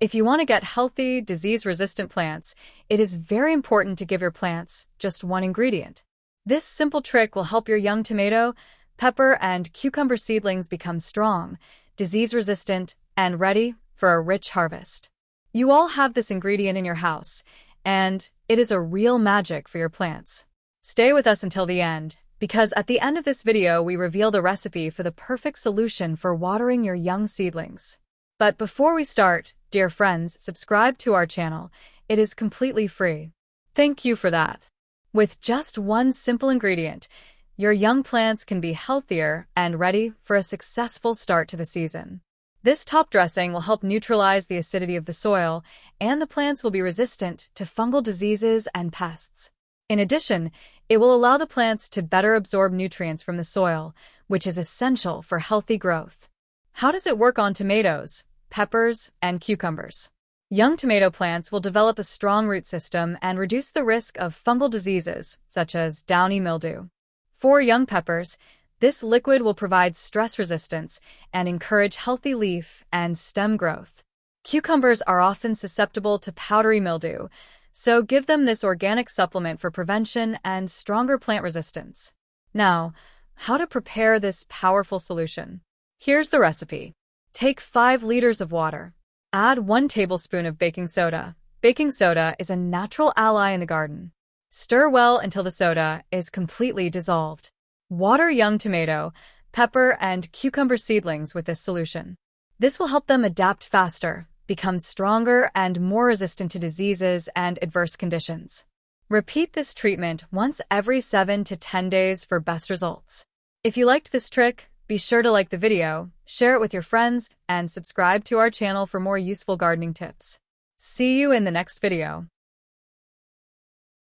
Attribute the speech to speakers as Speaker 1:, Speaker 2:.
Speaker 1: If you want to get healthy, disease-resistant plants, it is very important to give your plants just one ingredient. This simple trick will help your young tomato, pepper, and cucumber seedlings become strong, disease-resistant, and ready for a rich harvest. You all have this ingredient in your house, and it is a real magic for your plants. Stay with us until the end, because at the end of this video we reveal the recipe for the perfect solution for watering your young seedlings. But before we start, dear friends, subscribe to our channel. It is completely free. Thank you for that. With just one simple ingredient, your young plants can be healthier and ready for a successful start to the season. This top dressing will help neutralize the acidity of the soil, and the plants will be resistant to fungal diseases and pests. In addition, it will allow the plants to better absorb nutrients from the soil, which is essential for healthy growth. How does it work on tomatoes, peppers, and cucumbers? Young tomato plants will develop a strong root system and reduce the risk of fungal diseases, such as downy mildew. For young peppers, this liquid will provide stress resistance and encourage healthy leaf and stem growth. Cucumbers are often susceptible to powdery mildew, so give them this organic supplement for prevention and stronger plant resistance. Now, how to prepare this powerful solution? Here's the recipe. Take 5 liters of water. Add 1 tablespoon of baking soda. Baking soda is a natural ally in the garden. Stir well until the soda is completely dissolved. Water young tomato, pepper, and cucumber seedlings with this solution. This will help them adapt faster, become stronger, and more resistant to diseases and adverse conditions. Repeat this treatment once every 7 to 10 days for best results. If you liked this trick, be sure to like the video, share it with your friends, and subscribe to our channel for more useful gardening tips. See you in the next video.